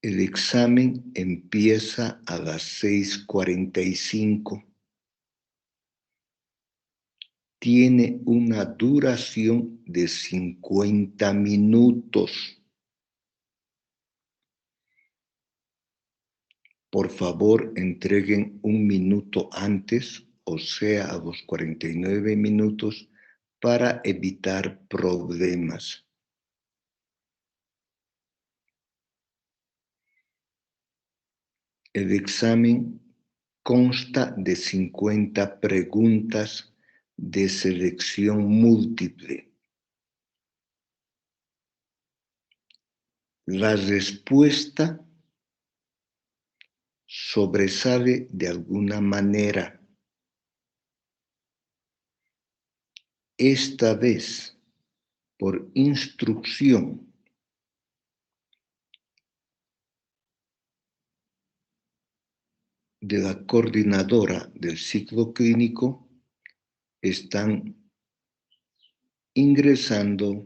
El examen empieza a las 6:45. Tiene una duración de 50 minutos. Por favor, entreguen un minuto antes, o sea, a los 49 minutos, para evitar problemas. El examen consta de 50 preguntas de selección múltiple. La respuesta sobresale de alguna manera. Esta vez, por instrucción de la coordinadora del ciclo clínico, están ingresando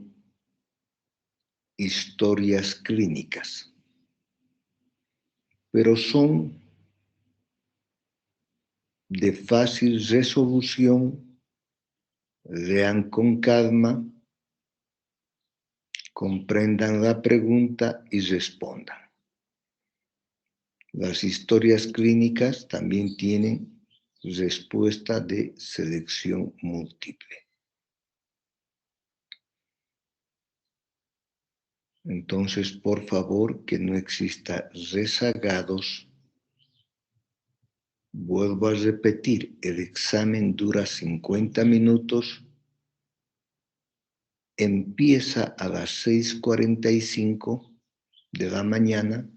historias clínicas, pero son de fácil resolución. Lean con calma, comprendan la pregunta y respondan. Las historias clínicas también tienen respuesta de selección múltiple. Entonces, por favor, que no exista rezagados. Vuelvo a repetir, el examen dura 50 minutos, empieza a las 6:45 de la mañana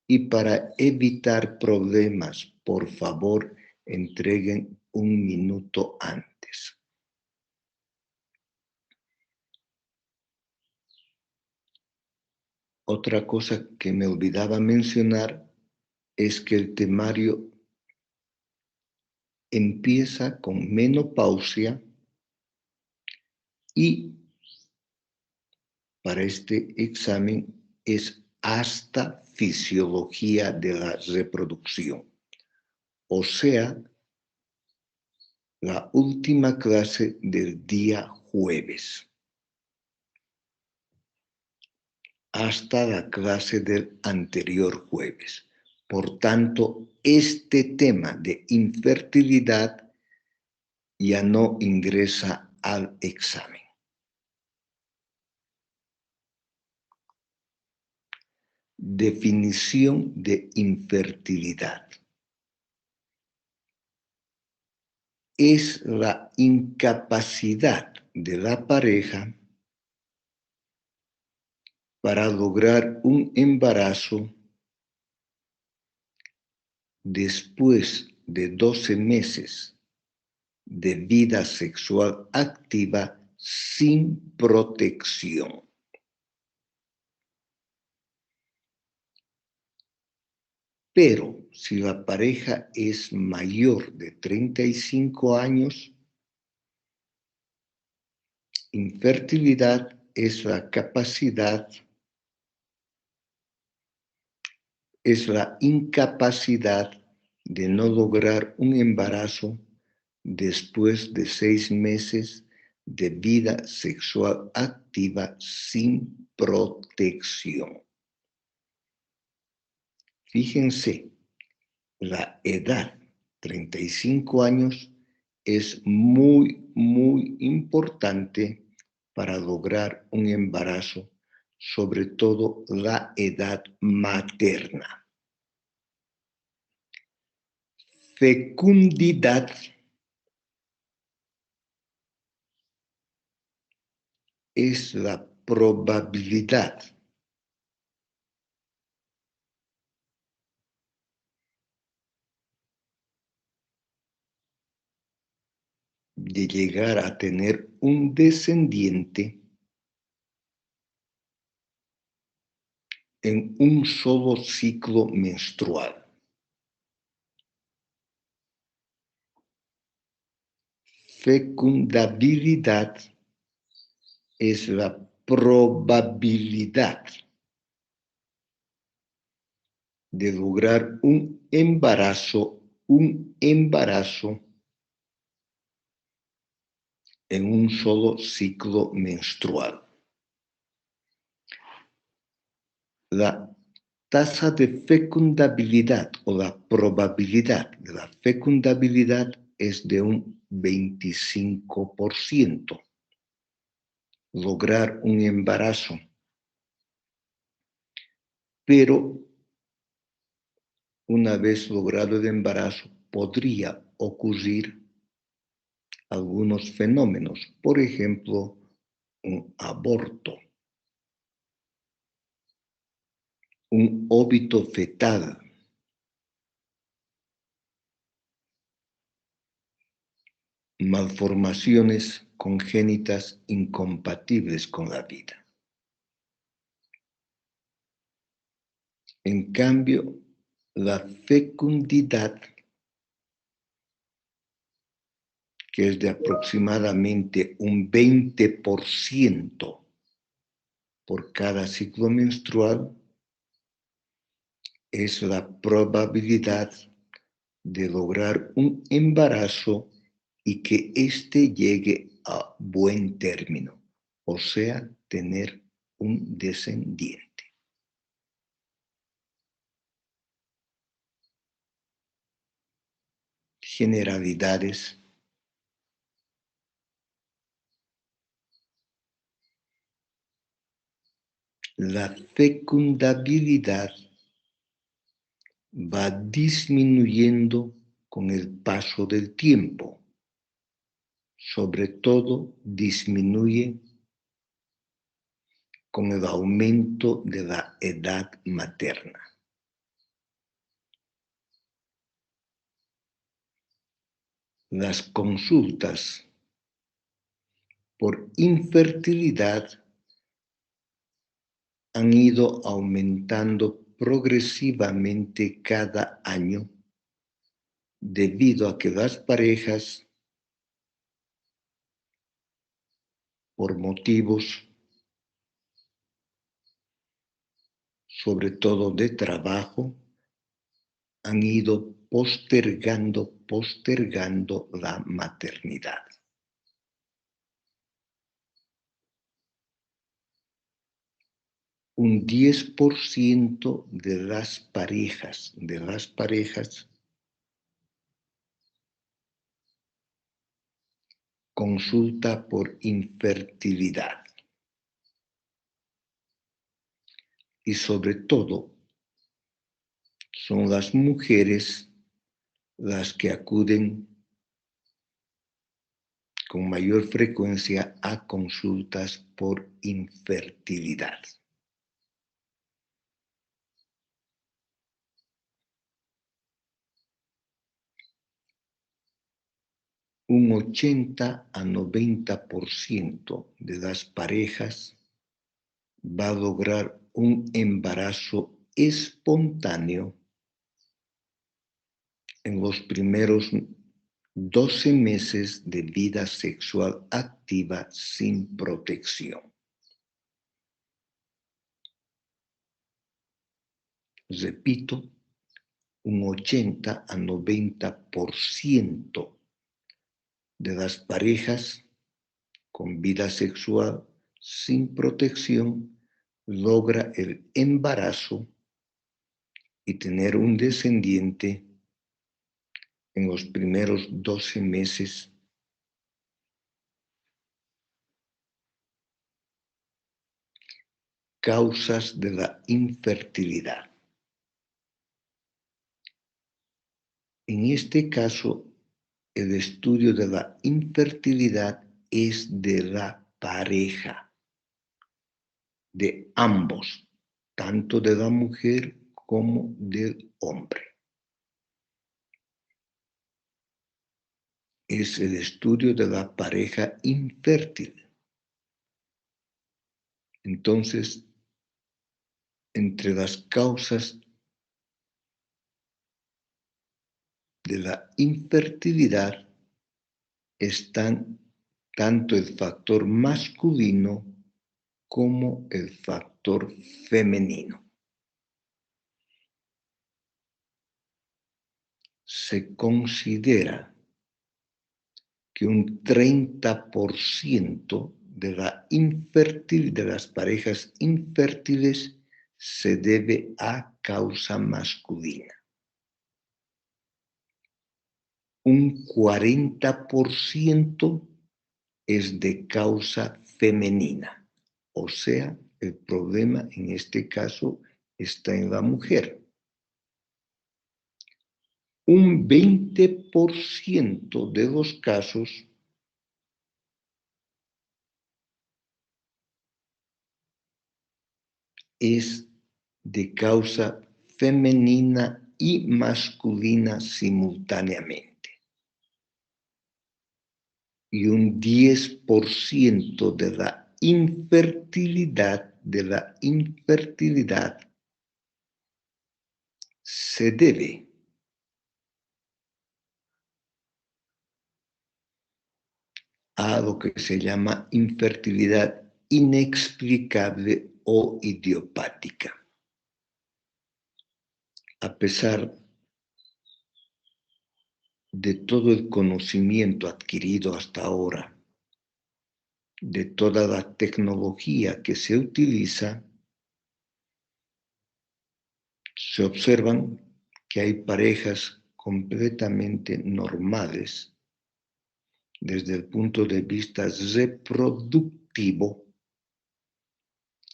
y para evitar problemas, por favor, entreguen un minuto antes. Otra cosa que me olvidaba mencionar es que el temario empieza con menopausia y para este examen es hasta fisiología de la reproducción, o sea, la última clase del día jueves, hasta la clase del anterior jueves. Por tanto, este tema de infertilidad ya no ingresa al examen. Definición de infertilidad. Es la incapacidad de la pareja para lograr un embarazo después de 12 meses de vida sexual activa sin protección. Pero si la pareja es mayor de 35 años, infertilidad es la incapacidad de no lograr un embarazo después de 6 meses de vida sexual activa sin protección. Fíjense, la edad, 35 años, es muy, muy importante para lograr un embarazo, sobre todo la edad materna. Fecundidad es la probabilidad de llegar a tener un descendiente en un solo ciclo menstrual. Fecundabilidad es la probabilidad de lograr un embarazo en un solo ciclo menstrual. La tasa de fecundabilidad o la probabilidad de la fecundabilidad es de un 25%. Lograr un embarazo. Pero una vez logrado el embarazo, podría ocurrir algunos fenómenos, por ejemplo, un aborto, un óbito fetal, malformaciones congénitas incompatibles con la vida. En cambio, la fecundidad, que es de aproximadamente un 20% por cada ciclo menstrual, es la probabilidad de lograr un embarazo y que éste llegue a buen término, o sea, tener un descendiente. Generalidades. La fecundabilidad va disminuyendo con el paso del tiempo. Sobre todo, disminuye con el aumento de la edad materna. Las consultas por infertilidad han ido aumentando progresivamente cada año debido a que las parejas, por motivos sobre todo de trabajo, han ido postergando la maternidad. Un 10% de las parejas consulta por infertilidad. Y sobre todo, son las mujeres las que acuden con mayor frecuencia a consultas por infertilidad. Un 80 a 90% de las parejas va a lograr un embarazo espontáneo en los primeros 12 meses de vida sexual activa sin protección. Repito, un 80 a 90% de las parejas con vida sexual sin protección logra el embarazo y tener un descendiente en los primeros 12 meses. Causas de la infertilidad. En este caso, el estudio de la infertilidad es de la pareja, de ambos, tanto de la mujer como del hombre. Es el estudio de la pareja infértil. Entonces, entre las causas de la infertilidad están tanto el factor masculino como el factor femenino. se considera que un 30% de las parejas infértiles se debe a causa masculina. Un 40% es de causa femenina. O sea, el problema en este caso está en la mujer. Un 20% de los casos es de causa femenina y masculina simultáneamente. Y un 10% de la infertilidad se debe a lo que se llama infertilidad inexplicable o idiopática. A pesar de todo el conocimiento adquirido hasta ahora, de toda la tecnología que se utiliza, se observan que hay parejas completamente normales desde el punto de vista reproductivo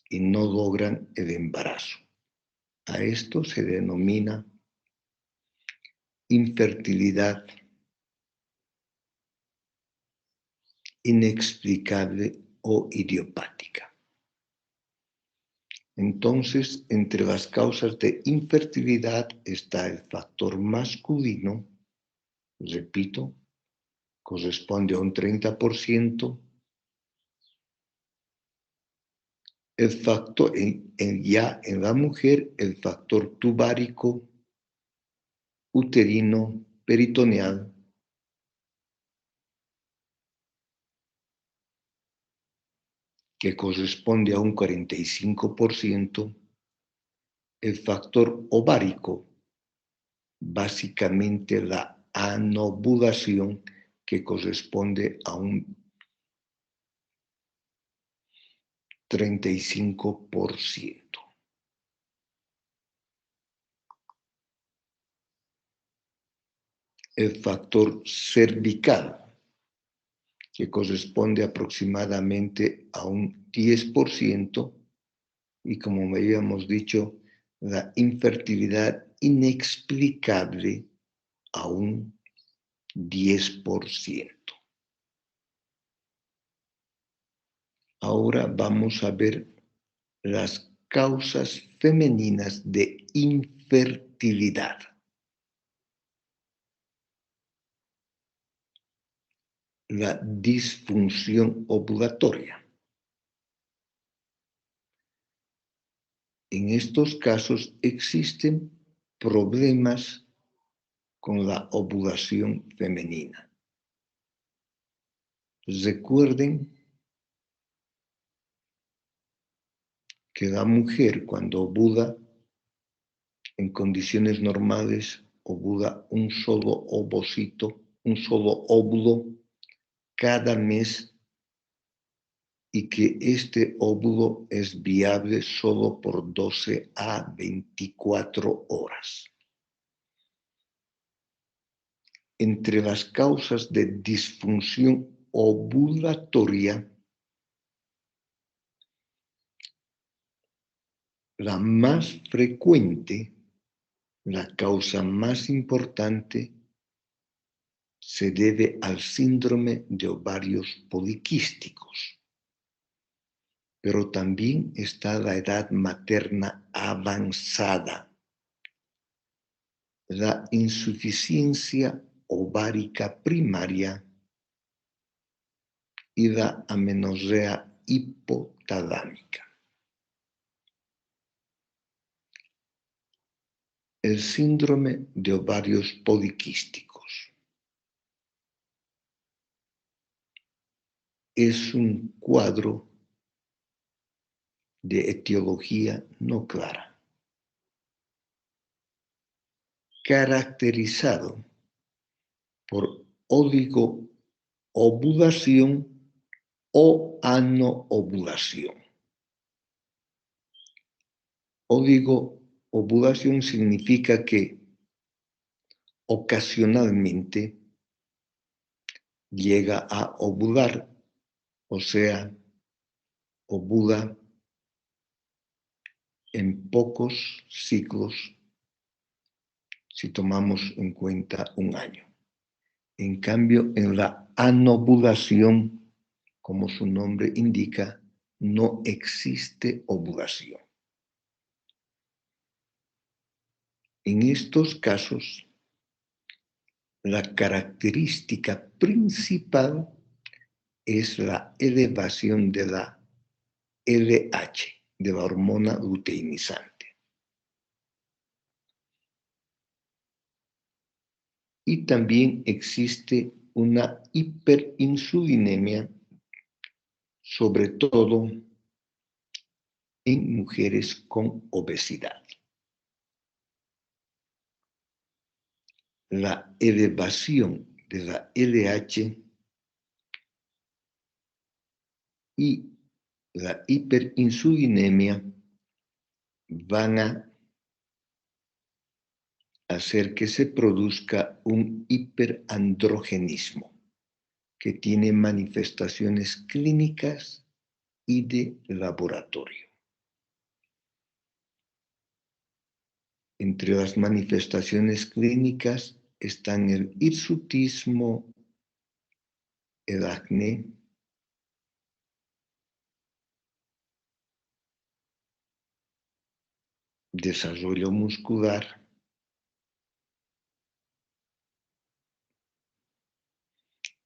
y no logran el embarazo. A esto se denomina infertilidad inexplicable o idiopática. Entonces, entre las causas de infertilidad está el factor masculino, repito, corresponde a un 30%, el factor, ya en la mujer, el factor tubárico, uterino, peritoneal, que corresponde a un 45%, el factor ovárico, básicamente la anovulación, que corresponde a un 35%. El factor cervical, que corresponde aproximadamente a un 10%, y como habíamos dicho, la infertilidad inexplicable a un 10%. Ahora vamos a ver las causas femeninas de infertilidad. La disfunción ovulatoria. En estos casos existen problemas con la ovulación femenina. Recuerden que la mujer, cuando ovula, en condiciones normales, ovula un solo ovocito, un solo óvulo cada mes, y que este óvulo es viable solo por 12 a 24 horas. Entre las causas de disfunción ovulatoria, la más frecuente, la causa más importante, se debe al síndrome de ovarios poliquísticos. Pero también está la edad materna avanzada, la insuficiencia ovárica primaria y la amenorrea hipotalámica. El síndrome de ovarios poliquísticos es un cuadro de etiología no clara, caracterizado por oligoovulación o anoovulación. Oligoovulación significa que ocasionalmente llega a ovular, o sea, ovula en pocos ciclos si tomamos en cuenta un año. En cambio, en la anovulación, como su nombre indica, no existe ovulación. En estos casos, la característica principal es la elevación de la LH, de la hormona luteinizante. Y también existe una hiperinsulinemia, sobre todo en mujeres con obesidad. La elevación de la LH y la hiperinsulinemia van a hacer que se produzca un hiperandrogenismo que tiene manifestaciones clínicas y de laboratorio. Entre las manifestaciones clínicas están el hirsutismo, el acné, desarrollo muscular,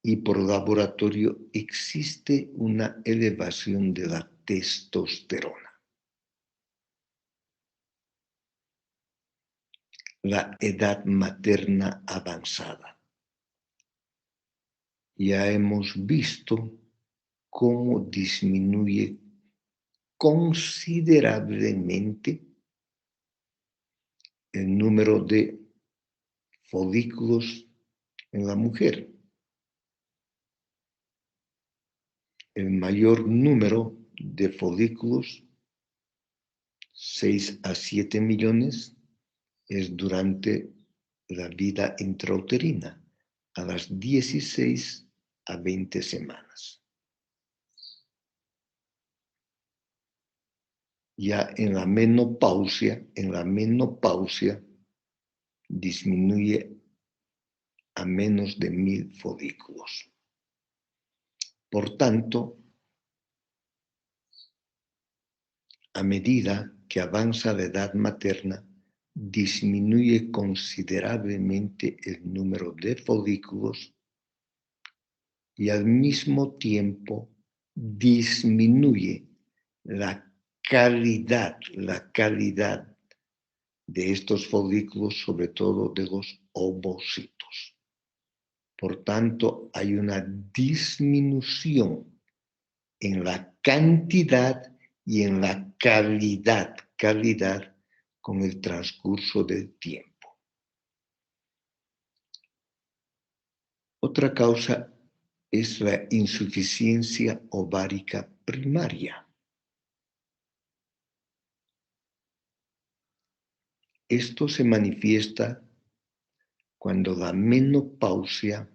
y por laboratorio existe una elevación de la testosterona. La edad materna avanzada. Ya hemos visto cómo disminuye considerablemente el número de folículos en la mujer. El mayor número de folículos, 6 a 7 millones, es durante la vida intrauterina, a las 16 a 20 semanas. Ya en la menopausia disminuye a menos de 1000 folículos. Por tanto, a medida que avanza la edad materna, disminuye considerablemente el número de folículos y al mismo tiempo disminuye la calidad de estos folículos, sobre todo de los ovocitos. Por tanto, hay una disminución en la cantidad y en la calidad con el transcurso del tiempo. Otra causa es la insuficiencia ovárica primaria. Esto se manifiesta cuando la menopausia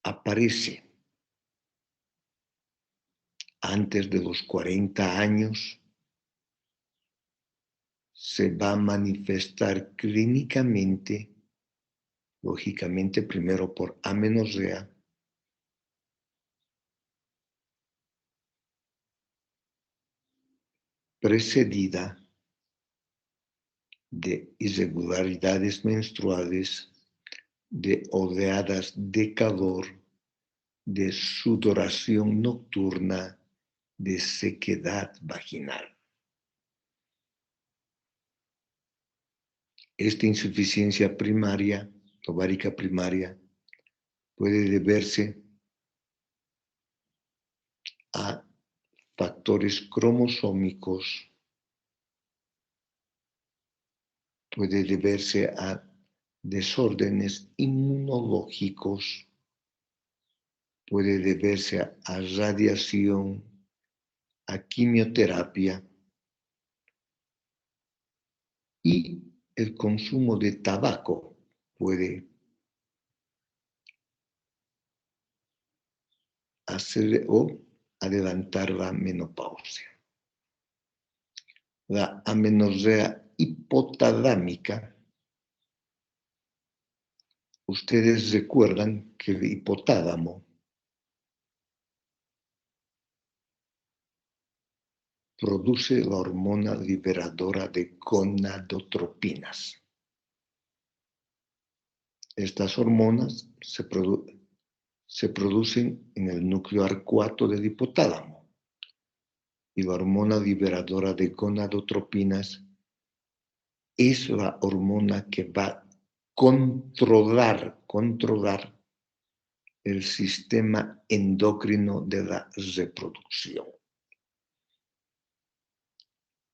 aparece antes de los 40 años. Se va a manifestar clínicamente, lógicamente primero por amenorrea, precedida de irregularidades menstruales, de oleadas de calor, de sudoración nocturna, de sequedad vaginal. Esta insuficiencia primaria, ovárica primaria, puede deberse a factores cromosómicos, puede deberse a desórdenes inmunológicos, puede deberse a radiación, a quimioterapia, y el consumo de tabaco puede hacer o adelantar la menopausia. La amenorrea hipotalámica, ustedes recuerdan que el hipotálamo produce la hormona liberadora de gonadotropinas. Estas hormonas se producen en el núcleo arcuato del hipotálamo, y la hormona liberadora de gonadotropinas es la hormona que va a controlar el sistema endocrino de la reproducción.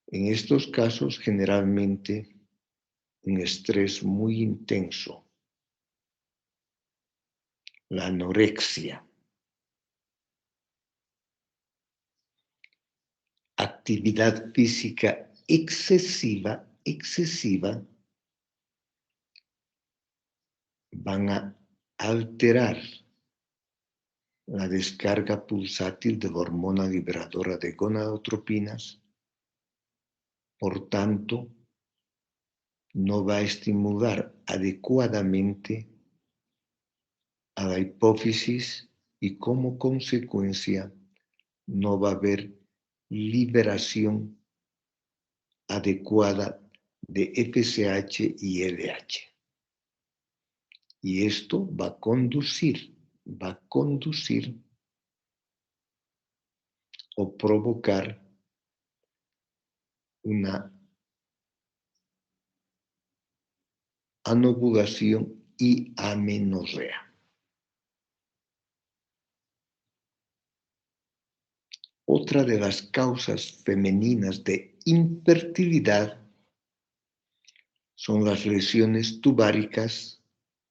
En estos casos, generalmente, un estrés muy intenso, la anorexia, actividad física excesiva, van a alterar la descarga pulsátil de la hormona liberadora de gonadotropinas. Por tanto, no va a estimular adecuadamente a la hipófisis y, como consecuencia, no va a haber liberación adecuada de FSH y LH. Y esto va a conducir o provocar una anovulación y amenorrea. Otra de las causas femeninas de infertilidad son las lesiones tubáricas,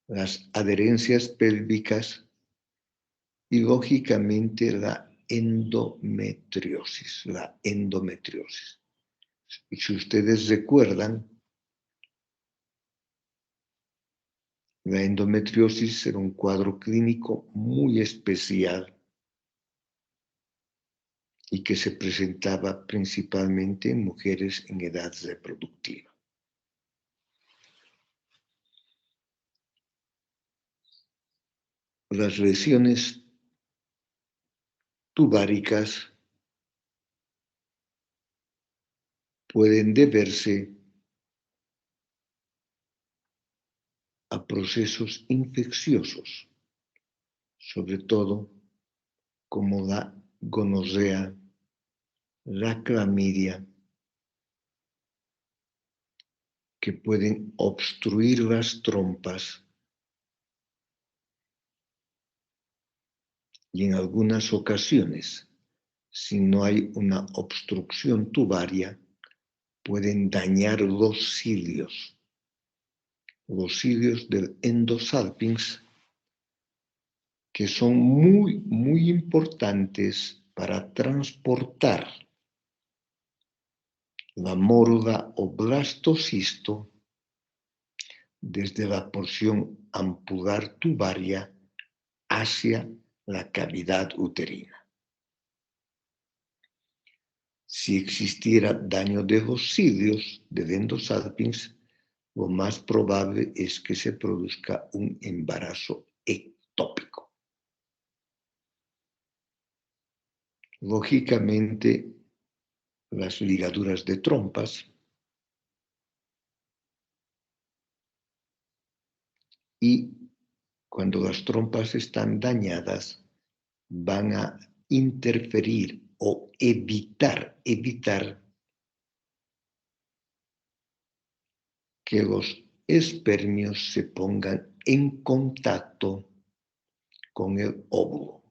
las adherencias pélvicas y, lógicamente, la endometriosis. Y si ustedes recuerdan, la endometriosis era un cuadro clínico muy especial y que se presentaba principalmente en mujeres en edad reproductiva. Las lesiones tubáricas pueden deberse a procesos infecciosos, sobre todo como la gonorrea, la clamidia, que pueden obstruir las trompas y, en algunas ocasiones, si no hay una obstrucción tubaria, pueden dañar los cilios del endosalpinx, que son muy importantes para transportar la morda o blastocisto desde la porción ampular tubaria hacia la cavidad uterina. Si existiera daño de los cilios del endosalpinx, lo más probable es que se produzca un embarazo ectópico. Lógicamente, las ligaduras de trompas y, cuando las trompas están dañadas, van a interferir o evitar que los espermios se pongan en contacto con el óvulo.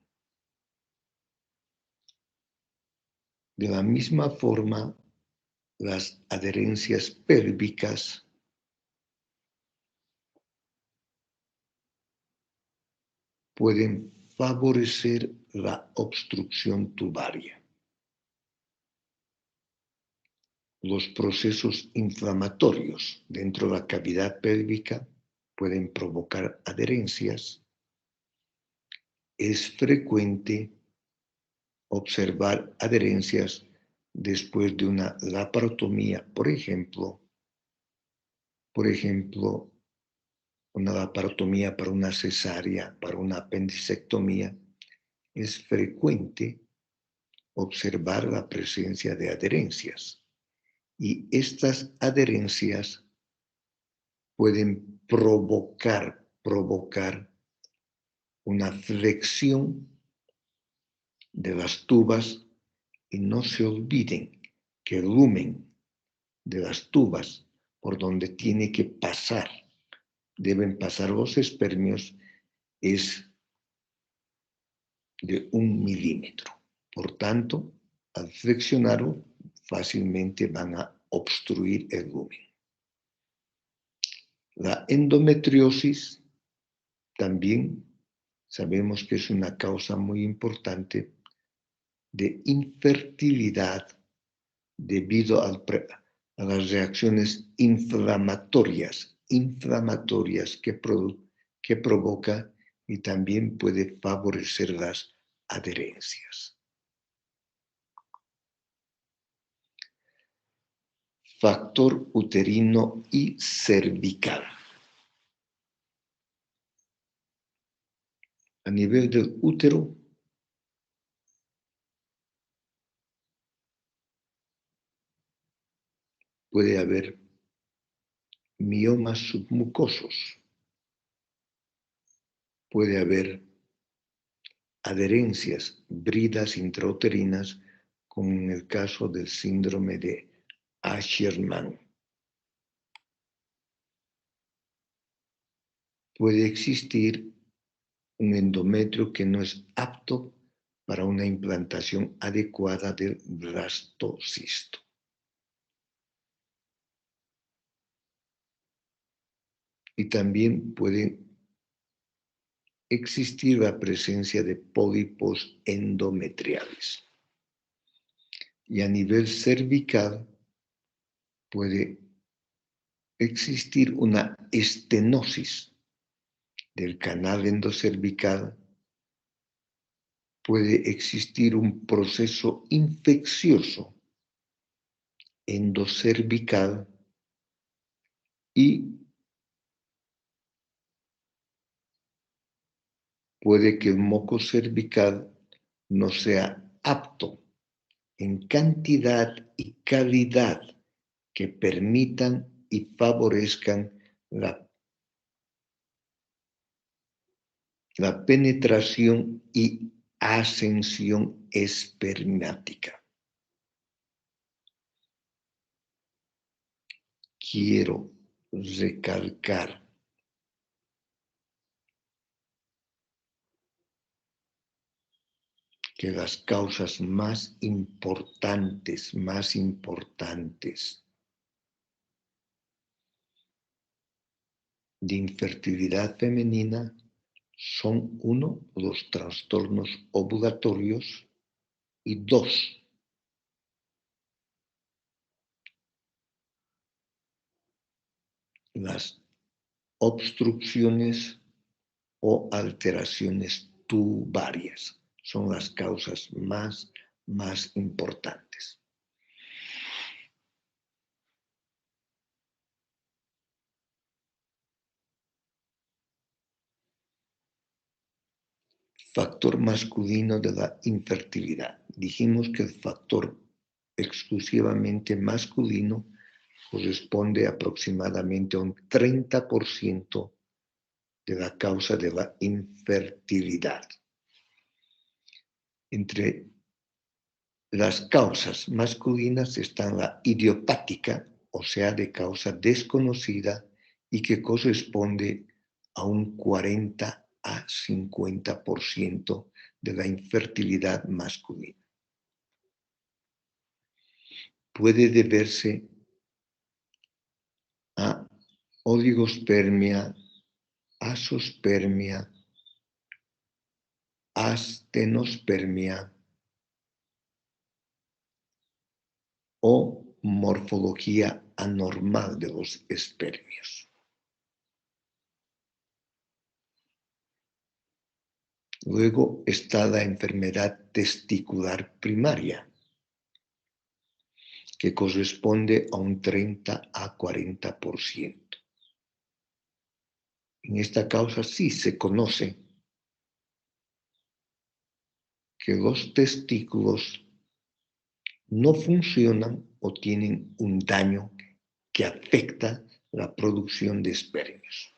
De la misma forma, las adherencias pélvicas pueden favorecer la obstrucción tubaria. Los procesos inflamatorios dentro de la cavidad pélvica pueden provocar adherencias. Es frecuente observar adherencias después de una laparotomía, por ejemplo, una laparotomía para una cesárea, para una apendicectomía. Es frecuente observar la presencia de adherencias y estas adherencias pueden provocar una flexión de las tubas y no se olviden que el lumen de las tubas por donde tiene que pasar, deben pasar los espermios, es de 1 milímetro. Por tanto, al flexionarlo, fácilmente van a obstruir el lumen. La endometriosis también sabemos que es una causa muy importante de infertilidad debido a las reacciones inflamatorias que provoca y también puede favorecer las adherencias. Factor uterino y cervical. A nivel del útero, puede haber miomas submucosos, puede haber adherencias, bridas intrauterinas, como en el caso del síndrome de Asherman. Puede existir un endometrio que no es apto para una implantación adecuada del blastocisto. Y también puede existir la presencia de pólipos endometriales. Y a nivel cervical puede existir una estenosis del canal endocervical, puede existir un proceso infeccioso endocervical y puede que el moco cervical no sea apto en cantidad y calidad que permitan y favorezcan la penetración y ascensión espermática. Quiero recalcar que las causas más importantes de infertilidad femenina son, 1, los trastornos ovulatorios y 2, las obstrucciones o alteraciones tubarias. Son las causas más importantes. Factor masculino de la infertilidad. Dijimos que el factor exclusivamente masculino corresponde aproximadamente a un 30% de la causa de la infertilidad. Entre las causas masculinas están la idiopática, o sea, de causa desconocida y que corresponde a un 40 a 50% de la infertilidad masculina. Puede deberse a oligospermia, azospermia, astenospermia o morfología anormal de los espermios. Luego está la enfermedad testicular primaria, que corresponde a un 30 a 40%. En esta causa sí se conoce que los testículos no funcionan o tienen un daño que afecta la producción de espermios.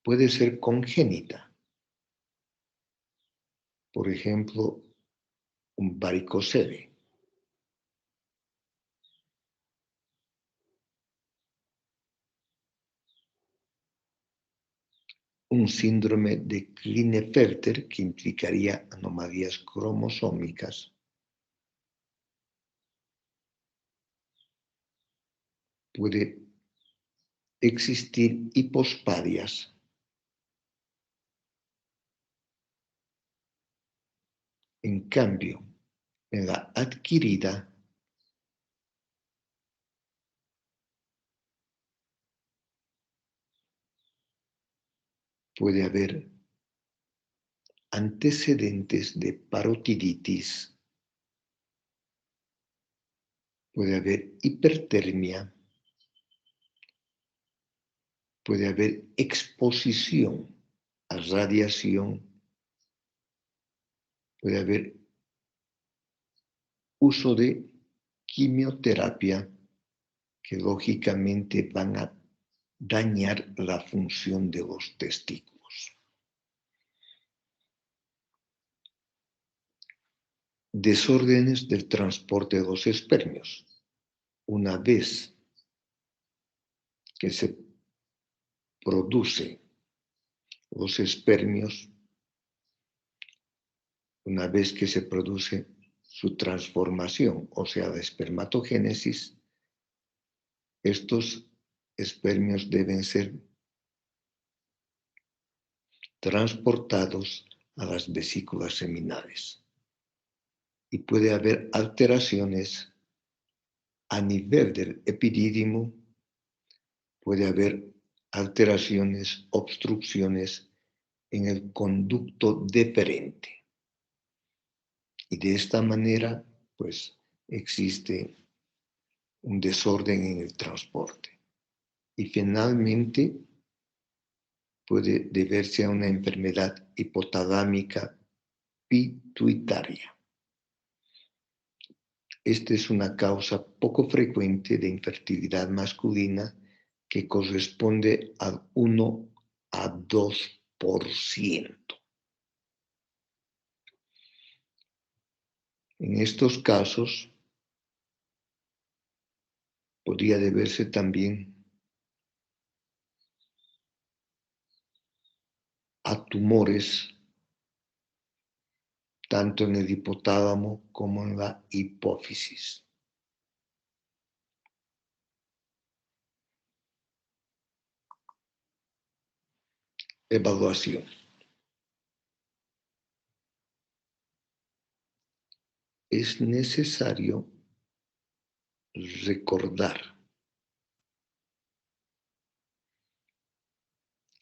Puede ser congénita, por ejemplo, un varicocele. Un síndrome de Klinefelter que implicaría anomalías cromosómicas. Puede existir hipospadias. En cambio, en la adquirida puede haber antecedentes de parotiditis, puede haber hipertermia, puede haber exposición a radiación, puede haber uso de quimioterapia que lógicamente van a dañar la función de los testículos. Desórdenes del transporte de los espermios. Una vez que se produce los espermios, una vez que se produce su transformación, o sea, la espermatogénesis, estos espermios deben ser transportados a las vesículas seminales. Y puede haber alteraciones a nivel del epidídimo, puede haber alteraciones, obstrucciones en el conducto deferente. Y de esta manera, pues, existe un desorden en el transporte. Y finalmente, puede deberse a una enfermedad hipotalámica pituitaria. Esta es una causa poco frecuente de infertilidad masculina que corresponde al 1 a 2%. En estos casos, podría deberse también a tumores tanto en el hipotálamo como en la hipófisis. Evaluación. Es necesario recordar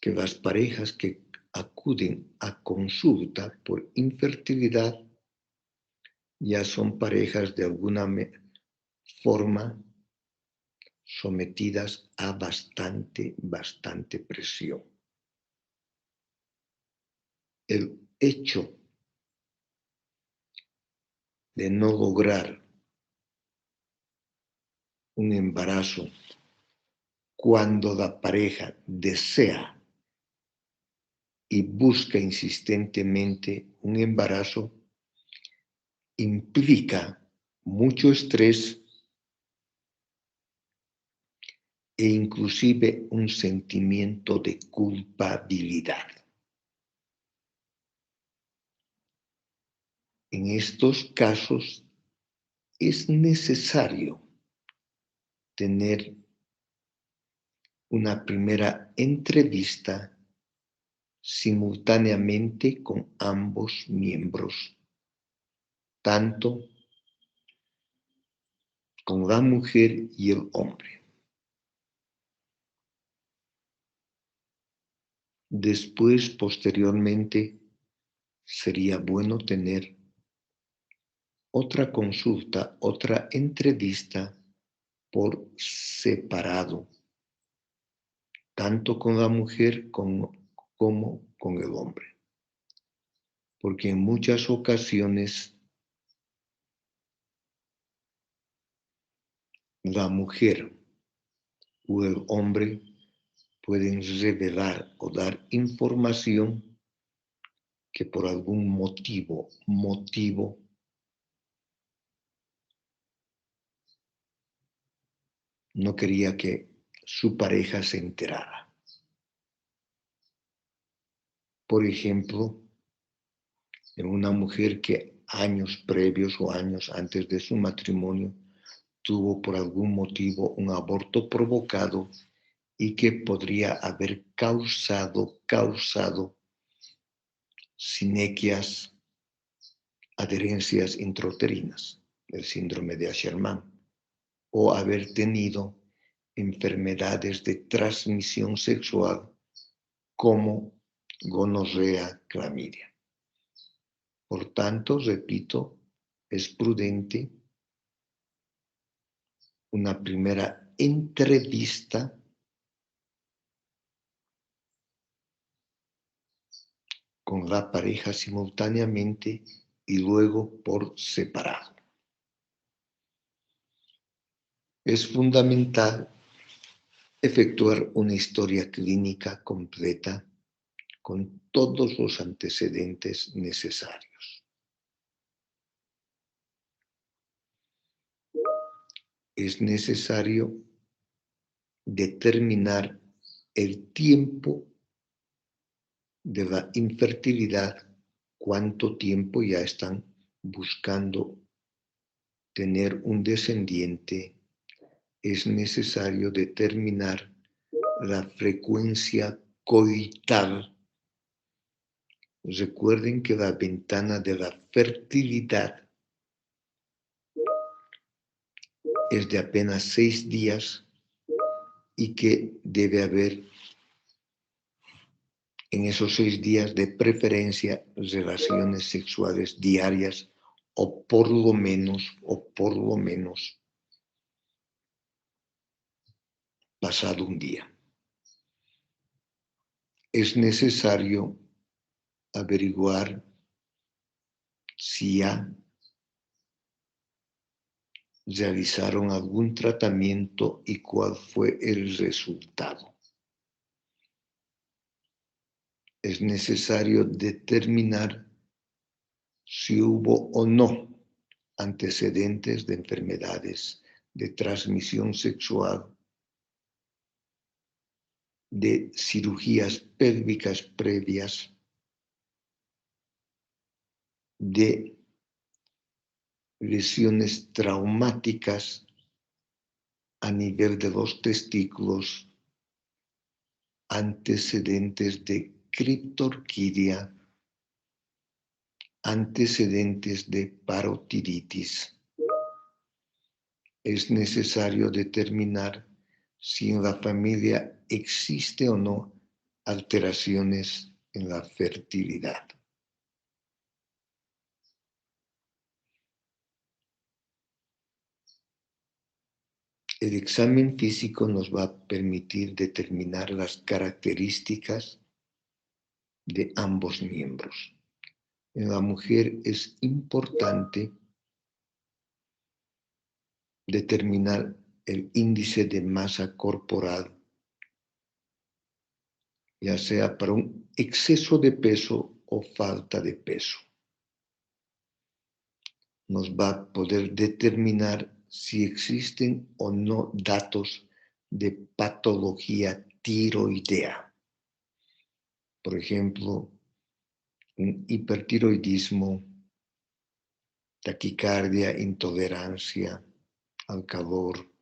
que las parejas que acuden a consulta por infertilidad ya son parejas de alguna forma sometidas a bastante presión. El hecho de no lograr un embarazo cuando la pareja desea y busca insistentemente un embarazo implica mucho estrés e inclusive un sentimiento de culpabilidad. En estos casos es necesario tener una primera entrevista simultáneamente con ambos miembros, tanto con la mujer y el hombre. Después, posteriormente, sería bueno tener otra consulta, otra entrevista por separado, tanto con la mujer como con el hombre. Porque en muchas ocasiones la mujer o el hombre pueden revelar o dar información que por algún motivo no quería que su pareja se enterara. Por ejemplo, en una mujer que años previos o años antes de su matrimonio tuvo por algún motivo un aborto provocado y que podría haber causado sinequias, adherencias intrauterinas, el síndrome de Asherman, o haber tenido enfermedades de transmisión sexual como gonorrea, clamidia. Por tanto, repito, es prudente una primera entrevista con la pareja simultáneamente y luego por separado. Es fundamental efectuar una historia clínica completa con todos los antecedentes necesarios. Es necesario determinar el tiempo de la infertilidad, cuánto tiempo ya están buscando tener un descendiente. Es necesario determinar la frecuencia coital. Recuerden que la ventana de la fertilidad es de apenas 6 días y que debe haber en esos 6 días de preferencia relaciones sexuales diarias o por lo menos pasado un día. Es necesario averiguar si ya realizaron algún tratamiento y cuál fue el resultado. Es necesario determinar si hubo o no antecedentes de enfermedades de transmisión sexual, de cirugías pélvicas previas, de lesiones traumáticas a nivel de los testículos, antecedentes de criptorquidia, antecedentes de parotiditis. Es necesario determinar si en la familia existe o no alteraciones en la fertilidad. El examen físico nos va a permitir determinar las características de ambos miembros. En la mujer es importante determinar el índice de masa corporal, ya sea para un exceso de peso o falta de peso. Nos va a poder determinar si existen o no datos de patología tiroidea. Por ejemplo, un hipertiroidismo, taquicardia, intolerancia al calor,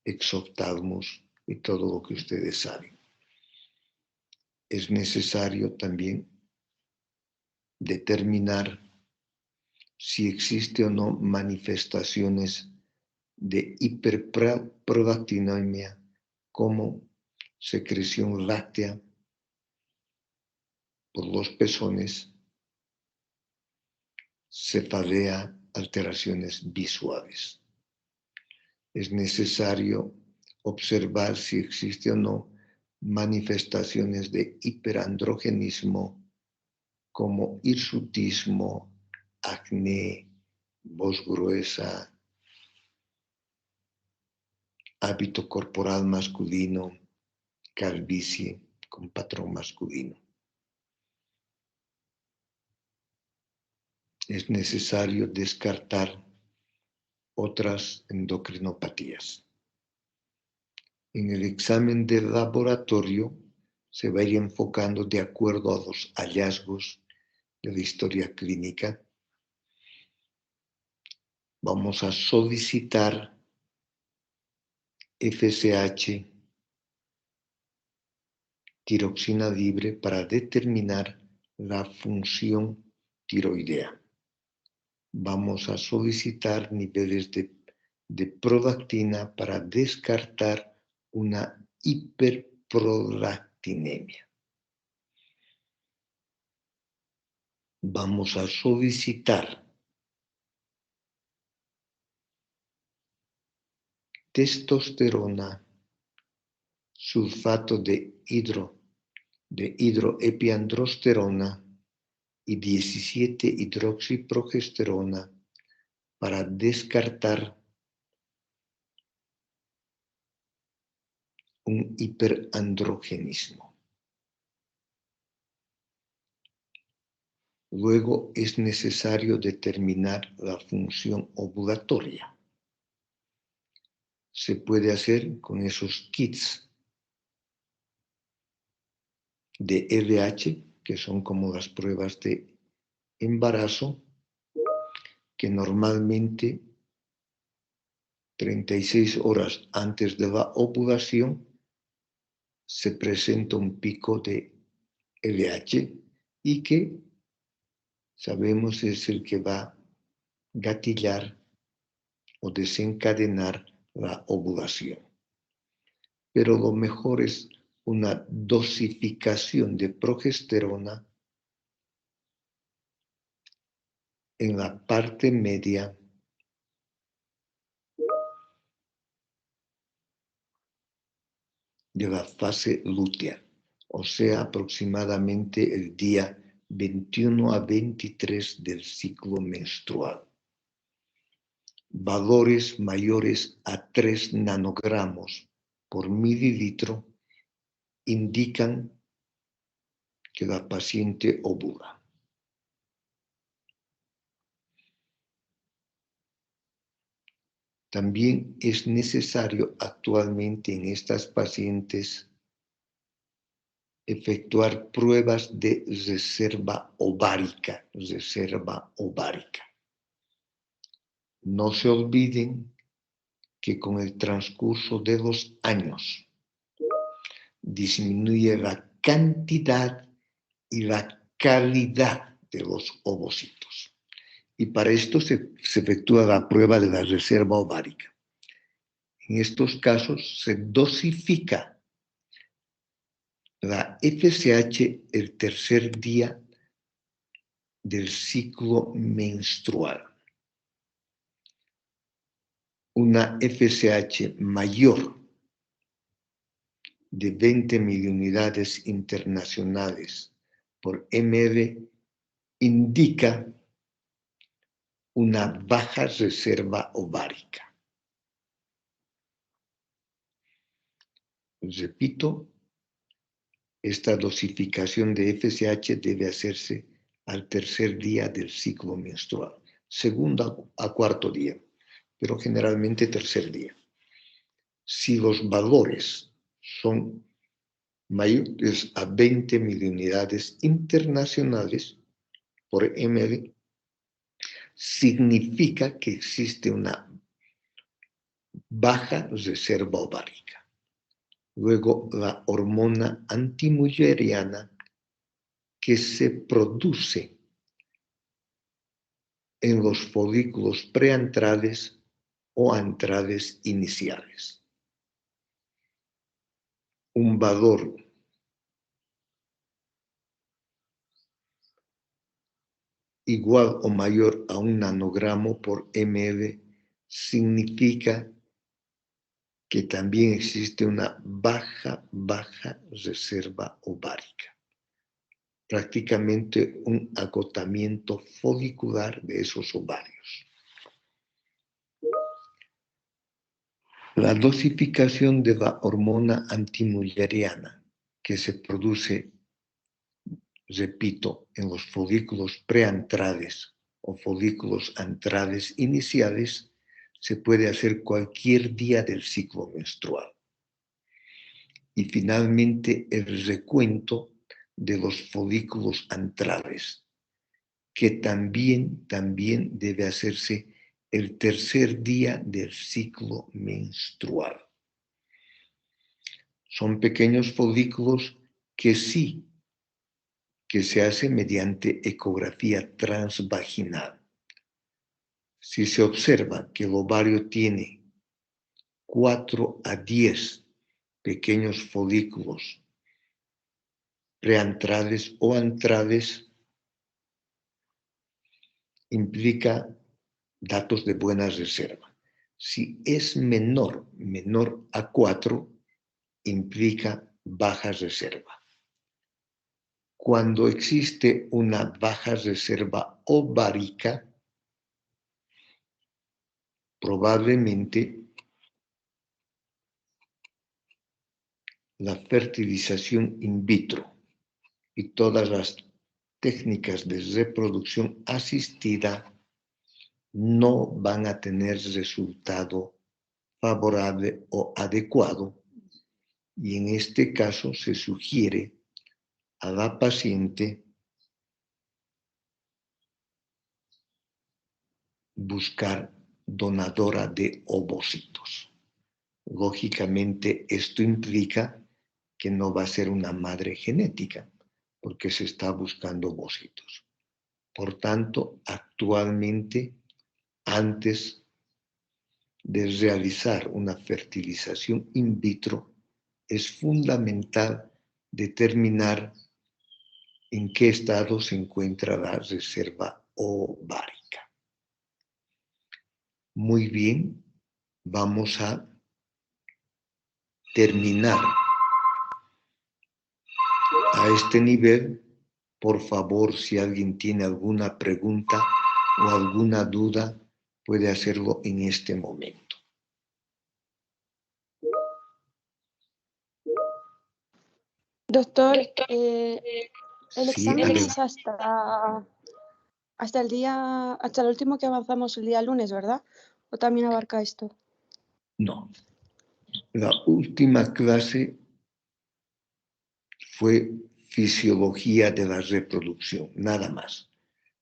exoftalmos y todo lo que ustedes saben. es necesario también determinar si existe o no manifestaciones de hiperprolactinemia como secreción láctea por los pezones, cefalea, alteraciones visuales. Es necesario observar si existe o no manifestaciones de hiperandrogenismo como hirsutismo, acné, voz gruesa, hábito corporal masculino, calvicie con patrón masculino. Es necesario descartar otras endocrinopatías. En el examen del laboratorio se va a ir enfocando de acuerdo a los hallazgos de la historia clínica. Vamos a solicitar FSH, tiroxina libre para determinar la función tiroidea. Vamos a solicitar niveles de prolactina para descartar una hiperprolactinemia. Vamos a solicitar testosterona, sulfato de hidroepiandrosterona y 17-hidroxiprogesterona para descartar un hiperandrogenismo. Luego es necesario determinar la función ovulatoria. Se puede hacer con esos kits de LH, que son como las pruebas de embarazo, que normalmente 36 horas antes de la ovulación se presenta un pico de LH y que sabemos es el que va a gatillar o desencadenar la ovulación. Pero lo mejor es una dosificación de progesterona en la parte media de la fase lútea, o sea, aproximadamente el día 21 a 23 del ciclo menstrual. Valores mayores a 3 nanogramos por mililitro indican que la paciente ovula. También es necesario actualmente en estas pacientes efectuar pruebas de reserva ovárica. No se olviden que con el transcurso de los años disminuye la cantidad y la calidad de los ovocitos. Y para esto se efectúa la prueba de la reserva ovárica. En estos casos se dosifica la FSH el tercer día del ciclo menstrual. Una FSH mayor de 20 miliunidades internacionales por ml indica una baja reserva ovárica. Repito, esta dosificación de FSH debe hacerse al tercer día del ciclo menstrual, segundo a cuarto día, pero generalmente tercer día. Si los valores son mayores a 20 miliunidades internacionales por ml, significa que existe una baja reserva ovárica. Luego la hormona antimulleriana que se produce en los folículos preantrales o antrales iniciales. Un valor igual o mayor a 1 nanogramo por ml significa que también existe una baja reserva ovárica, prácticamente un agotamiento folicular de esos ovarios. La dosificación de la hormona antimulleriana que se produce, repito, en los folículos preantrales o folículos antrales iniciales se puede hacer cualquier día del ciclo menstrual. Y finalmente el recuento de los folículos antrales, que también debe hacerse el tercer día del ciclo menstrual. Son pequeños folículos que sí, que se hace mediante ecografía transvaginal. Si se observa que el ovario tiene 4 a 10 pequeños folículos preantrales o antrales, implica datos de buena reserva. Si es menor a 4, implica baja reserva. Cuando existe una baja reserva ovárica, probablemente la fertilización in vitro y todas las técnicas de reproducción asistida no van a tener resultado favorable o adecuado, y en este caso se sugiere a la paciente buscar donadora de ovocitos. Lógicamente, esto implica que no va a ser una madre genética, porque se está buscando ovocitos. Por tanto, actualmente, antes de realizar una fertilización in vitro, es fundamental determinar en qué estado se encuentra la reserva ovárica. Muy bien, vamos a terminar a este nivel. Por favor, si alguien tiene alguna pregunta o alguna duda, puede hacerlo en este momento. Doctor, el Sí, examen es hasta el último que avanzamos el día lunes, ¿verdad? ¿O también abarca esto? No. La última clase fue fisiología de la reproducción, nada más.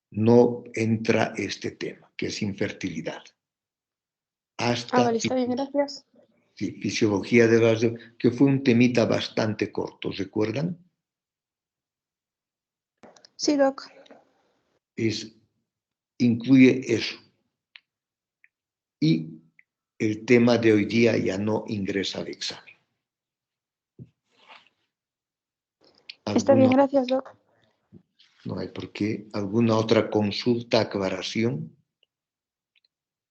No entra este tema, que es infertilidad. Vale, está bien, gracias. Sí, fisiología de la reproducción, que fue un temita bastante corto, ¿recuerdan? Sí, doc. Incluye eso. Y el tema de hoy día ya no ingresa al examen. Está bien, gracias, doc. No hay por qué. ¿Alguna otra consulta, aclaración?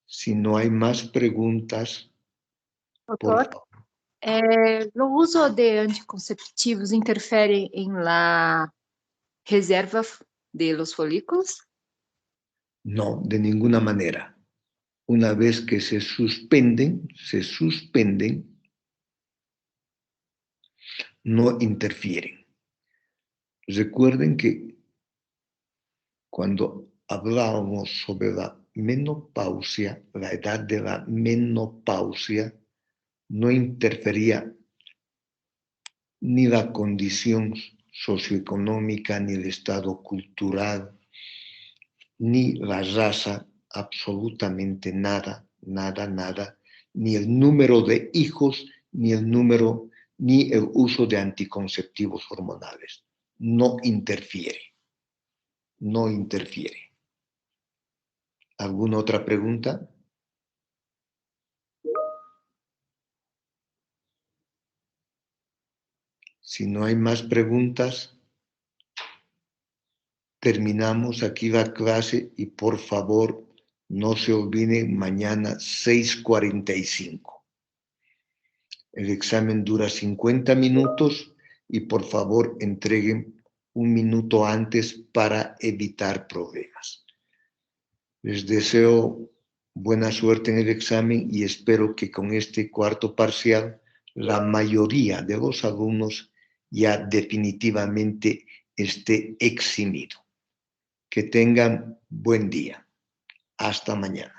Si no hay más preguntas, por Doutor, favor. o uso de anticonceptivos interfere en la reserva de los folículos? No, de ninguna manera. Una vez que se suspenden, no interfieren. Recuerden que cuando hablábamos sobre la menopausia, la edad de la menopausia, no interfería ni la condición socioeconómica, ni el estado cultural, ni la raza, absolutamente nada, ni el número de hijos, ni el número ni el uso de anticonceptivos hormonales. No interfiere. No interfiere. ¿Alguna otra pregunta? Si no hay más preguntas, terminamos aquí la clase y por favor no se olviden mañana 6:45. El examen dura 50 minutos y por favor entreguen 1 minuto antes para evitar problemas. Les deseo buena suerte en el examen y espero que con este cuarto parcial la mayoría de los alumnos ya definitivamente esté eximido. Que tengan buen día. Hasta mañana.